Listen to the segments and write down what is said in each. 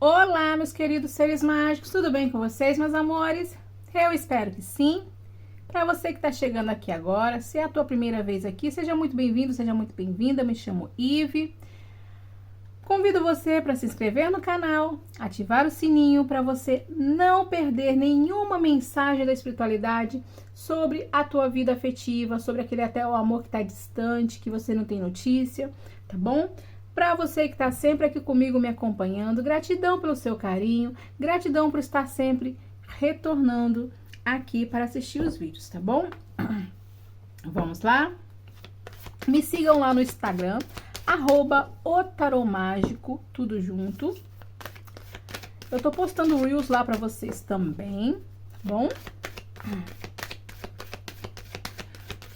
Olá, meus queridos seres mágicos, tudo bem com vocês, meus amores? Eu espero que sim. Para você que está chegando aqui agora, se é a tua primeira vez aqui, seja muito bem-vindo, seja muito bem-vinda. Me chamo Ive. Convido você para se inscrever no canal, ativar o sininho para você não perder nenhuma mensagem da espiritualidade sobre a tua vida afetiva, sobre aquele até o amor que está distante, que você não tem notícia, tá bom? Para você que está sempre aqui comigo me acompanhando, gratidão pelo seu carinho, gratidão por estar sempre retornando aqui para assistir os vídeos, tá bom? Vamos lá? Me sigam lá no Instagram, @otaromágico, tudo junto. Eu tô postando Reels lá para vocês também, tá bom?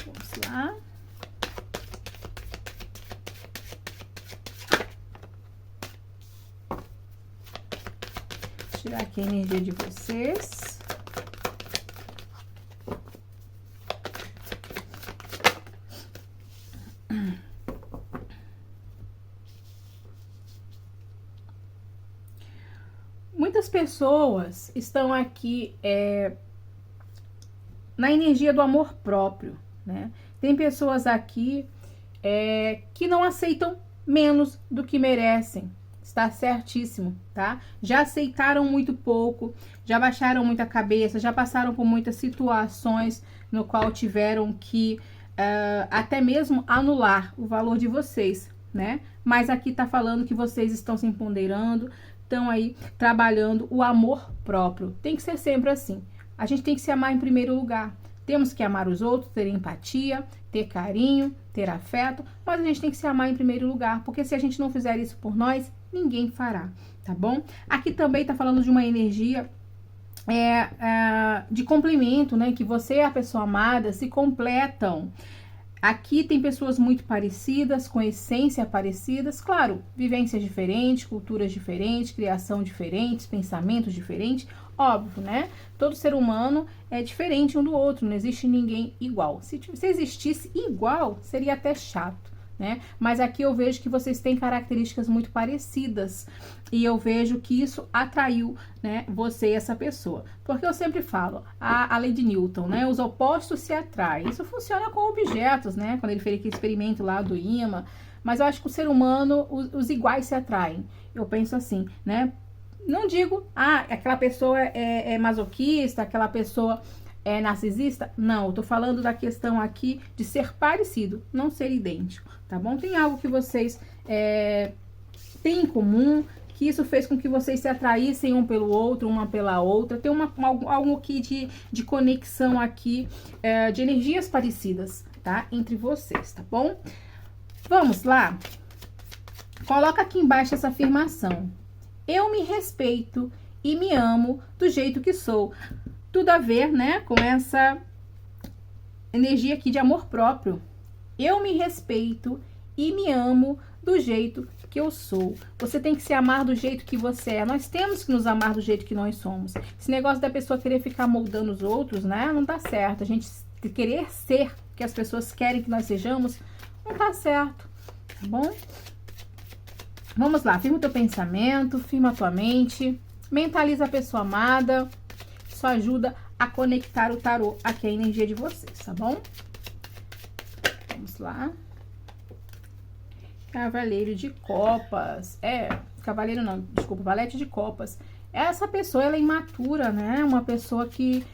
Vamos lá. Tirar aqui a energia de vocês. Muitas pessoas estão aqui na energia do amor próprio, né? Tem pessoas aqui que não aceitam menos do que merecem. Está certíssimo, tá? Já aceitaram muito pouco, já baixaram muito a cabeça, já passaram por muitas situações no qual tiveram que até mesmo anular o valor de vocês, né? Mas aqui tá falando que vocês estão se empoderando, estão aí trabalhando o amor próprio. Tem que ser sempre assim. A gente tem que se amar em primeiro lugar. Temos que amar os outros, ter empatia, ter carinho, ter afeto, mas a gente tem que se amar em primeiro lugar, porque se a gente não fizer isso por nós, ninguém fará, tá bom? Aqui também tá falando de uma energia de complemento, né? Que você e a pessoa amada se completam. Aqui tem pessoas muito parecidas, com essência parecidas, claro, vivências diferentes, culturas diferentes, criação diferentes, pensamentos diferentes, óbvio, né? Todo ser humano é diferente um do outro, não existe ninguém igual. Se existisse igual, seria até chato, né? Mas aqui eu vejo que vocês têm características muito parecidas e eu vejo que isso atraiu, né, você e essa pessoa. Porque eu sempre falo, a lei de Newton, né, os opostos se atraem. Isso funciona com objetos, né, quando ele fez aquele experimento lá do imã, mas eu acho que o ser humano, os iguais se atraem. Eu penso assim, né? Não digo, aquela pessoa é masoquista, aquela pessoa é narcisista? Não, eu tô falando da questão aqui de ser parecido, não ser idêntico, tá bom? Tem algo que vocês têm em comum, que isso fez com que vocês se atraíssem um pelo outro, uma pela outra. Tem algo aqui de conexão aqui, de energias parecidas, tá? Entre vocês, tá bom? Vamos lá? Coloca aqui embaixo essa afirmação. Eu me respeito e me amo do jeito que sou. Tudo a ver, né, com essa energia aqui de amor próprio. Eu me respeito e me amo do jeito que eu sou. Você tem que se amar do jeito que você é. Nós temos que nos amar do jeito que nós somos. Esse negócio da pessoa querer ficar moldando os outros, né, não tá certo. A gente querer ser o que as pessoas querem que nós sejamos, não tá certo, tá bom? Vamos lá, firma o teu pensamento, firma a tua mente, mentaliza a pessoa amada. Isso ajuda a conectar o tarô aqui, a energia de vocês, tá bom? Vamos lá. Cavaleiro de copas. Cavaleiro não, desculpa, valete de copas. Essa pessoa, ela é imatura, né? Uma pessoa que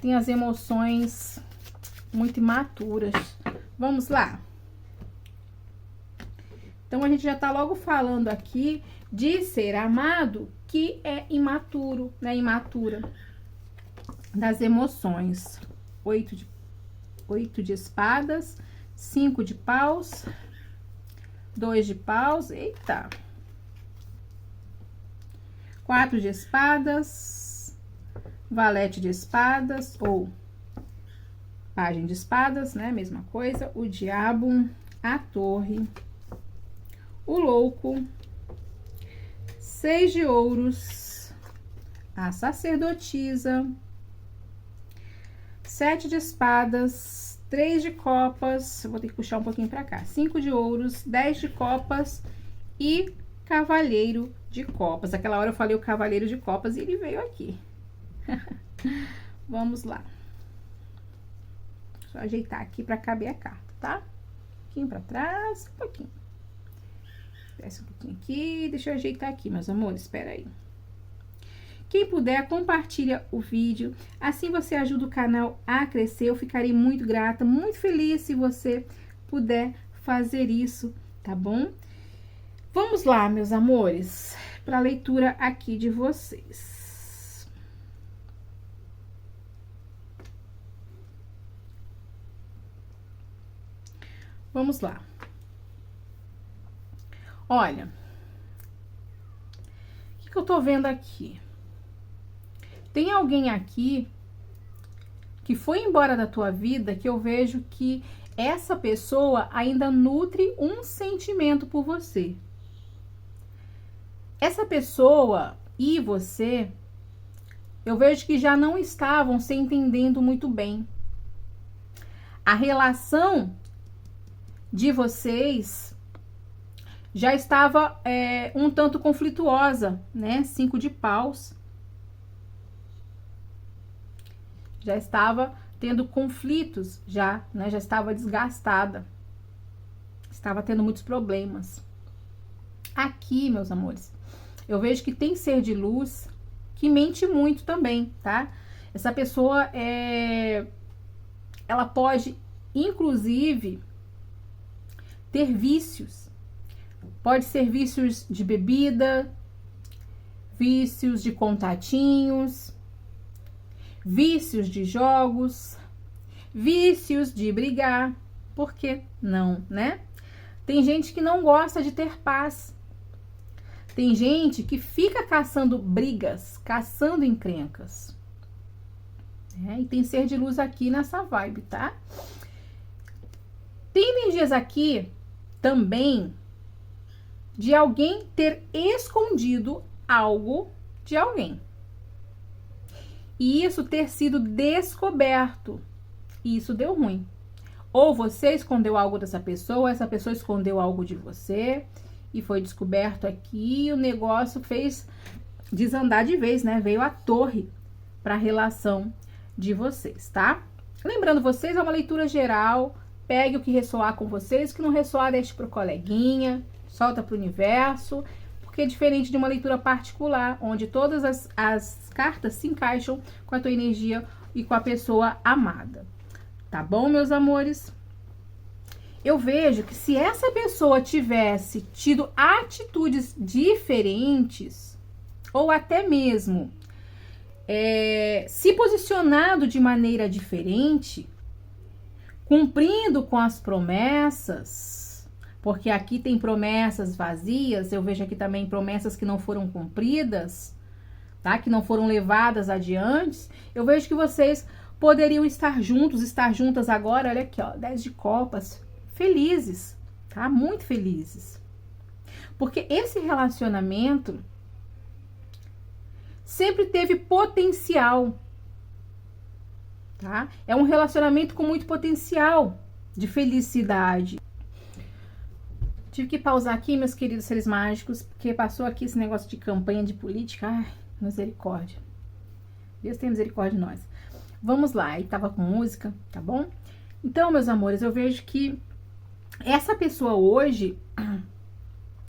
tem as emoções muito imaturas. Vamos lá. Então, a gente já tá logo falando aqui de ser amado, que é imaturo, né? Imatura das emoções. 8 de espadas, 5 de paus, 2 de paus, eita. 4 de espadas, valete de espadas, ou pajem de espadas, né? Mesma coisa. O diabo, a torre, o louco, 6 de ouros, a sacerdotisa, 7 de espadas, 3 de copas, eu vou ter que puxar um pouquinho pra cá, 5 de ouros, 10 de copas e cavaleiro de copas. Aquela hora eu falei o cavaleiro de copas e ele veio aqui. Vamos lá. Só ajeitar aqui para caber a carta, tá? Um pouquinho para trás, um pouquinho. Desce um pouquinho aqui, deixa eu ajeitar aqui, meus amores, espera aí. Quem puder, compartilha o vídeo, assim você ajuda o canal a crescer. Eu ficarei muito grata, muito feliz se você puder fazer isso, tá bom? Vamos lá, meus amores, para a leitura aqui de vocês. Vamos lá. Olha, o que eu tô vendo aqui? Tem alguém aqui que foi embora da tua vida que eu vejo que essa pessoa ainda nutre um sentimento por você. Essa pessoa e você, eu vejo que já não estavam se entendendo muito bem. A relação de vocês já estava um tanto conflituosa, né? 5 de paus. Já estava tendo conflitos, né? Já estava desgastada. Estava tendo muitos problemas. Aqui, meus amores, eu vejo que tem ser de luz que mente muito também, tá? Essa pessoa, ela pode, inclusive, ter vícios. Pode ser vícios de bebida, vícios de contatinhos, vícios de jogos, vícios de brigar. Por que não, né? Tem gente que não gosta de ter paz. Tem gente que fica caçando brigas, caçando encrencas. E tem ser de luz aqui nessa vibe, tá? Tem energias aqui também de alguém ter escondido algo de alguém. E isso ter sido descoberto. E isso deu ruim. Ou você escondeu algo dessa pessoa, ou essa pessoa escondeu algo de você, e foi descoberto aqui, e o negócio fez desandar de vez, né? Veio a torre para a relação de vocês, tá? Lembrando vocês, é uma leitura geral. Pegue o que ressoar com vocês, o que não ressoar, deixe pro coleguinha, solta pro universo, porque é diferente de uma leitura particular, onde todas as cartas se encaixam com a tua energia e com a pessoa amada. Tá bom, meus amores? Eu vejo que se essa pessoa tivesse tido atitudes diferentes, ou até mesmo se posicionado de maneira diferente, cumprindo com as promessas, porque aqui tem promessas vazias, eu vejo aqui também promessas que não foram cumpridas, tá? Que não foram levadas adiante. Eu vejo que vocês poderiam estar juntos, estar juntas agora, olha aqui, ó, 10 de copas, felizes, tá? Muito felizes. Porque esse relacionamento sempre teve potencial, tá? É um relacionamento com muito potencial de felicidade. Tive que pausar aqui, meus queridos seres mágicos, porque passou aqui esse negócio de campanha de política. Ai, misericórdia. Deus tenha misericórdia de nós. Vamos lá, aí tava com música, tá bom? Então, meus amores, eu vejo que essa pessoa hoje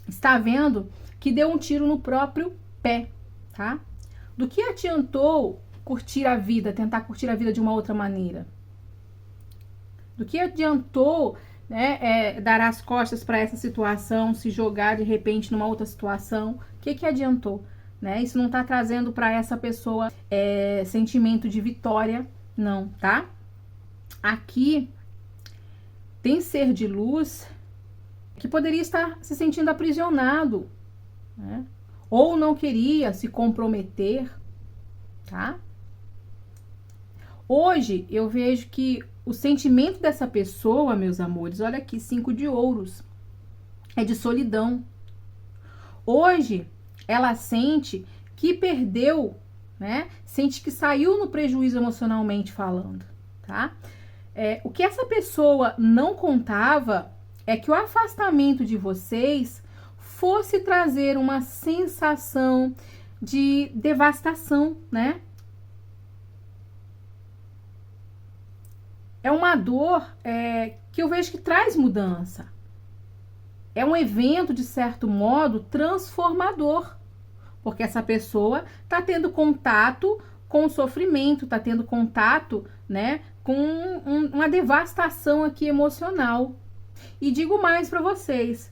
está vendo que deu um tiro no próprio pé, tá? Do que adiantou curtir a vida, tentar curtir a vida de uma outra maneira? Do que adiantou, né, dar as costas para essa situação, se jogar de repente numa outra situação? O que adiantou? Né? Isso não tá trazendo para essa pessoa sentimento de vitória, não, tá? Aqui tem ser de luz que poderia estar se sentindo aprisionado, né? Ou não queria se comprometer, tá? Hoje eu vejo que o sentimento dessa pessoa, meus amores, olha aqui, 5 de ouros, é de solidão. Hoje ela sente que perdeu, né? Sente que saiu no prejuízo emocionalmente falando, tá? O que essa pessoa não contava é que o afastamento de vocês fosse trazer uma sensação de devastação, né? É uma dor que eu vejo que traz mudança. É um evento, de certo modo, transformador. Porque essa pessoa está tendo contato com o sofrimento, está tendo contato, né, com uma devastação aqui emocional. E digo mais para vocês,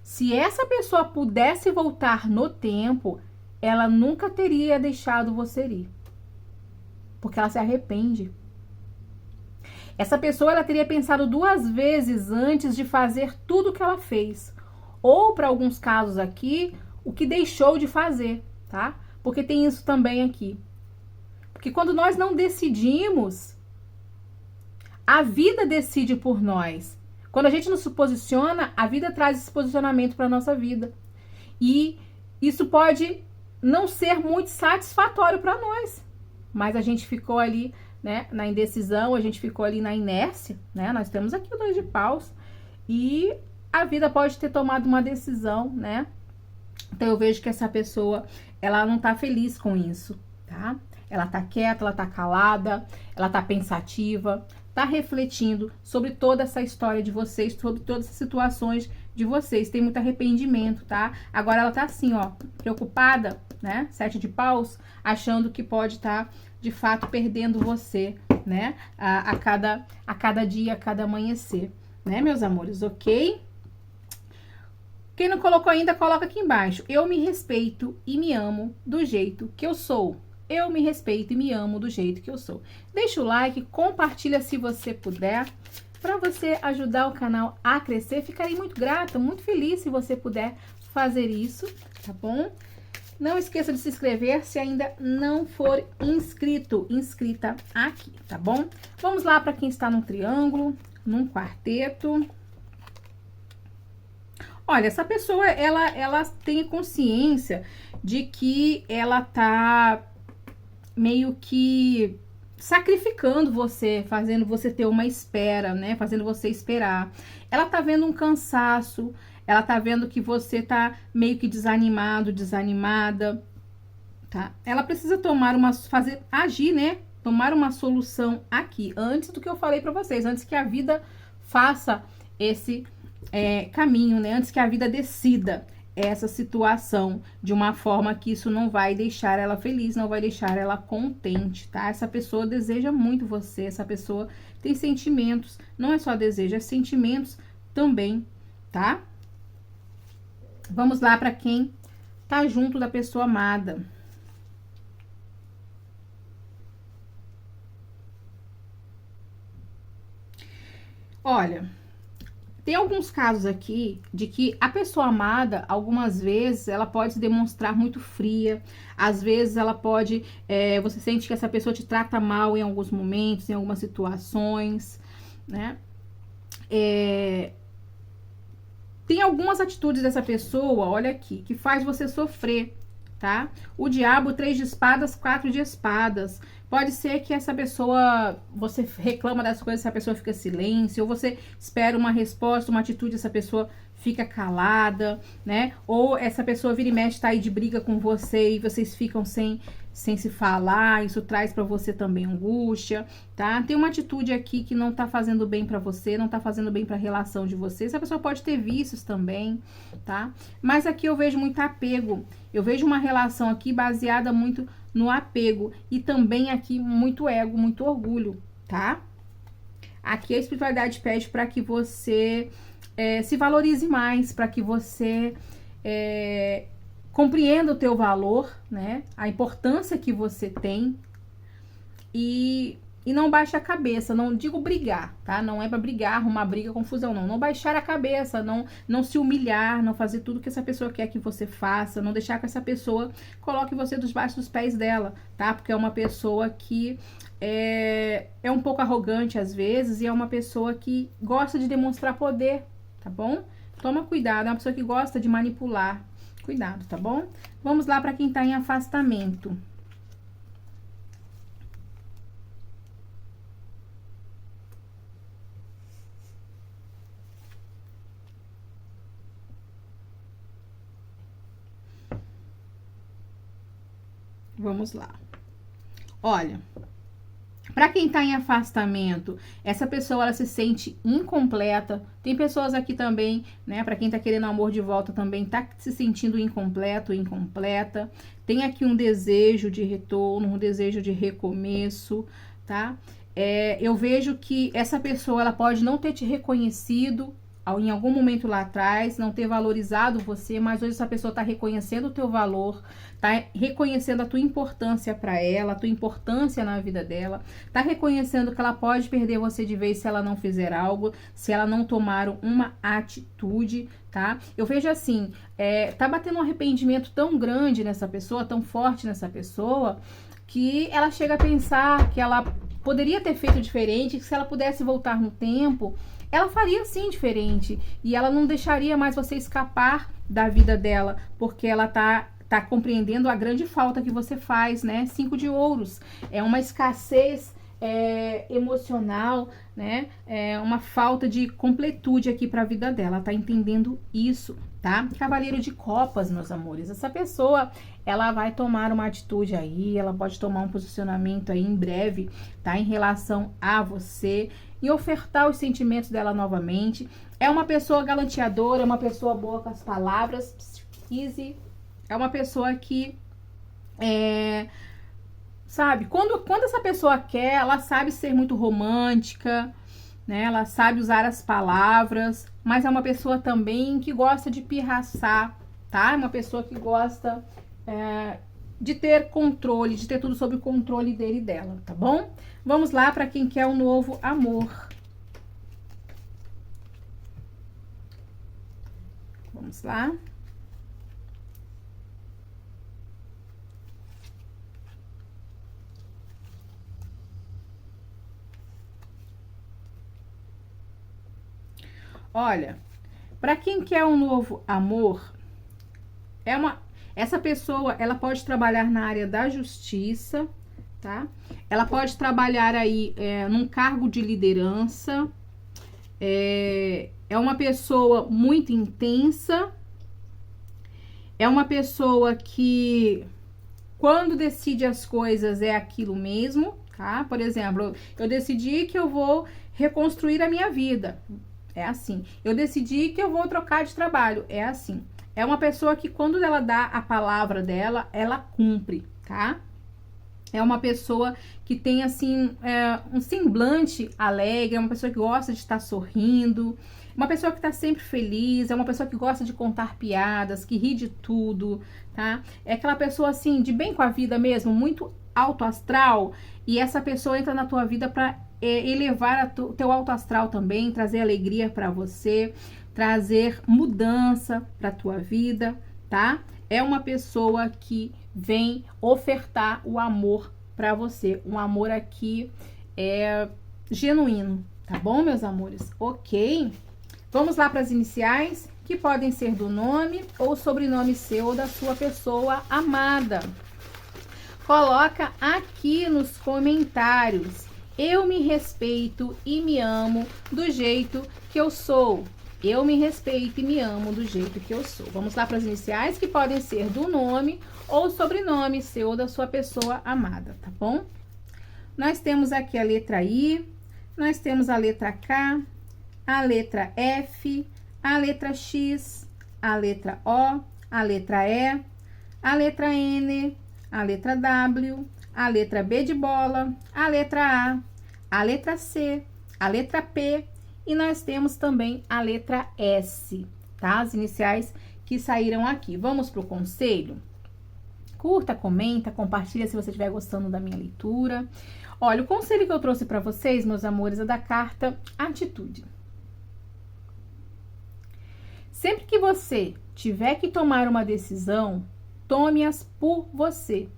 se essa pessoa pudesse voltar no tempo, ela nunca teria deixado você ir. Porque ela se arrepende. Essa pessoa ela teria pensado 2 vezes antes de fazer tudo o que ela fez. Ou, para alguns casos aqui, o que deixou de fazer, tá? Porque tem isso também aqui. Porque quando nós não decidimos, a vida decide por nós. Quando a gente não se posiciona, a vida traz esse posicionamento para nossa vida. E isso pode não ser muito satisfatório para nós. Mas a gente ficou ali, né, na indecisão, a gente ficou ali na inércia, né? Nós temos aqui o 2 de paus e a vida pode ter tomado uma decisão, né? Então eu vejo que essa pessoa, ela não tá feliz com isso, tá? Ela tá quieta, ela tá calada, ela tá pensativa, tá refletindo sobre toda essa história de vocês, sobre todas as situações de vocês. Tem muito arrependimento, tá? Agora ela tá assim, ó, preocupada, né? 7 de paus, achando que pode estar, de fato, perdendo você, né? A cada dia, a cada amanhecer, né, meus amores, ok? Quem não colocou ainda, coloca aqui embaixo. Eu me respeito e me amo do jeito que eu sou. Eu me respeito e me amo do jeito que eu sou. Deixa o like, compartilha se você puder, para você ajudar o canal a crescer. Ficarei muito grata, muito feliz se você puder fazer isso, tá bom? Não esqueça de se inscrever se ainda não for inscrito, inscrita aqui, tá bom? Vamos lá para quem está num triângulo, num quarteto. Olha, essa pessoa, ela tem consciência de que ela tá meio que sacrificando você, fazendo você ter uma espera, né? Fazendo você esperar. Ela tá vendo um cansaço, ela tá vendo que você tá meio que desanimado, desanimada, tá? Ela precisa agir, né? Tomar uma solução aqui, antes do que eu falei pra vocês, antes que a vida faça esse caminho, né? Antes que a vida decida essa situação de uma forma que isso não vai deixar ela feliz, não vai deixar ela contente, tá? Essa pessoa deseja muito você, essa pessoa tem sentimentos, não é só desejo, é sentimentos também, tá? Vamos lá para quem tá junto da pessoa amada. Olha, tem alguns casos aqui de que a pessoa amada, algumas vezes, ela pode se demonstrar muito fria. Às vezes, ela pode... você sente que essa pessoa te trata mal em alguns momentos, em algumas situações, né? Tem algumas atitudes dessa pessoa, olha aqui, que faz você sofrer, tá? O diabo, 3 de espadas, 4 de espadas. Pode ser que essa pessoa, você reclama das coisas, essa pessoa fica em silêncio, ou você espera uma resposta, uma atitude, essa pessoa fica calada, né? Ou essa pessoa vira e mexe, tá aí de briga com você e vocês ficam sem se falar, isso traz pra você também angústia, tá? Tem uma atitude aqui que não tá fazendo bem pra você, não tá fazendo bem pra relação de vocês. Essa pessoa pode ter vícios também, tá? Mas aqui eu vejo muito apego, eu vejo uma relação aqui baseada muito no apego e também aqui muito ego, muito orgulho, tá? Aqui a espiritualidade pede para que você se valorize mais, para que você compreenda o teu valor, né? A importância que você tem e não baixe a cabeça, não digo brigar, tá? Não é para brigar, arrumar briga, confusão, não. Não baixar a cabeça, não se humilhar, não fazer tudo que essa pessoa quer que você faça, não deixar que essa pessoa coloque você debaixo dos pés dela, tá? Porque é uma pessoa que é um pouco arrogante às vezes e é uma pessoa que gosta de demonstrar poder, tá bom? Toma cuidado, é uma pessoa que gosta de manipular. Cuidado, tá bom? Vamos lá para quem tá em afastamento. Vamos lá. Olha, para quem tá em afastamento, essa pessoa ela se sente incompleta. Tem pessoas aqui também, né? Para quem tá querendo amor de volta também tá se sentindo incompleto, incompleta. Tem aqui um desejo de retorno, um desejo de recomeço, tá? Eu vejo que essa pessoa ela pode não ter te reconhecido em algum momento lá atrás, não ter valorizado você, mas hoje essa pessoa está reconhecendo o teu valor, tá reconhecendo a tua importância para ela, a tua importância na vida dela, tá reconhecendo que ela pode perder você de vez se ela não fizer algo, se ela não tomar uma atitude, tá? Eu vejo assim, tá batendo um arrependimento tão grande nessa pessoa, tão forte nessa pessoa, que ela chega a pensar que ela poderia ter feito diferente, que se ela pudesse voltar no tempo, ela faria sim diferente e ela não deixaria mais você escapar da vida dela, porque ela tá compreendendo a grande falta que você faz, né? 5 de ouros é uma escassez emocional, né? É uma falta de completude aqui para a vida dela, tá entendendo isso, tá? Cavaleiro de copas, meus amores, essa pessoa ela vai tomar uma atitude aí, ela pode tomar um posicionamento aí em breve, tá? Em relação a você e ofertar os sentimentos dela novamente. É uma pessoa galanteadora, é uma pessoa boa com as palavras, easy, é uma pessoa que sabe, quando essa pessoa quer, ela sabe ser muito romântica, né? Ela sabe usar as palavras, mas é uma pessoa também que gosta de pirraçar, tá? É uma pessoa que gosta de ter controle, de ter tudo sob o controle dele e dela, tá bom? Vamos lá para quem quer um novo amor. Vamos lá. Olha, para quem quer um novo amor, essa pessoa, ela pode trabalhar na área da justiça, tá? Ela pode trabalhar aí num cargo de liderança, é uma pessoa muito intensa, é uma pessoa que quando decide as coisas é aquilo mesmo, tá? Por exemplo, eu decidi que eu vou reconstruir a minha vida. É assim. Eu decidi que eu vou trocar de trabalho. É assim. É uma pessoa que quando ela dá a palavra dela, ela cumpre, tá? É uma pessoa que tem, assim, um semblante alegre, é uma pessoa que gosta de estar sorrindo, uma pessoa que está sempre feliz, é uma pessoa que gosta de contar piadas, que ri de tudo, tá? É aquela pessoa, assim, de bem com a vida mesmo, muito alto astral, e essa pessoa entra na tua vida para elevar o teu alto astral também, trazer alegria para você, trazer mudança para tua vida, tá? É uma pessoa que vem ofertar o amor para você, um amor aqui genuíno, tá bom, meus amores? Ok? Vamos lá para as iniciais, que podem ser do nome ou sobrenome seu ou da sua pessoa amada. Coloca aqui nos comentários. Eu me respeito e me amo do jeito que eu sou. Eu me respeito e me amo do jeito que eu sou. Vamos lá para as iniciais, que podem ser do nome ou sobrenome seu ou da sua pessoa amada, tá bom? Nós temos aqui a letra I, nós temos a letra K, a letra F, a letra X, a letra O, a letra E, a letra N, a letra W, a letra B de bola, a letra A letra C, a letra P e nós temos também a letra S, tá? As iniciais que saíram aqui. Vamos para o conselho? Curta, comenta, compartilha se você estiver gostando da minha leitura. Olha, o conselho que eu trouxe para vocês, meus amores, é da carta Atitude. Sempre que você tiver que tomar uma decisão, tome-as por você.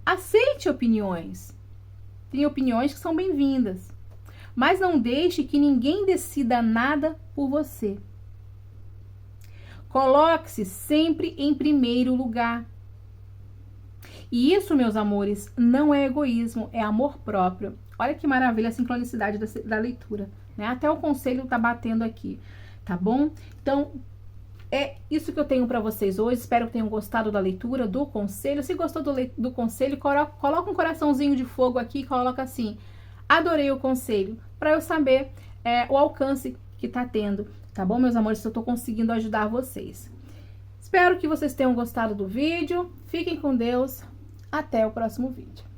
Aceite opiniões. Tem opiniões que são bem-vindas, mas não deixe que ninguém decida nada por você. Coloque-se sempre em primeiro lugar. E isso, meus amores, não é egoísmo, é amor próprio. Olha que maravilha a sincronicidade da leitura, né? Até o conselho tá batendo aqui, tá bom? Então, É isso que eu tenho para vocês hoje. Espero que tenham gostado da leitura, do conselho. Se gostou do conselho, coloca um coraçãozinho de fogo aqui e coloca assim: adorei o conselho, para eu saber o alcance que tá tendo, tá bom, meus amores? Se eu tô conseguindo ajudar vocês. Espero que vocês tenham gostado do vídeo. Fiquem com Deus. Até o próximo vídeo.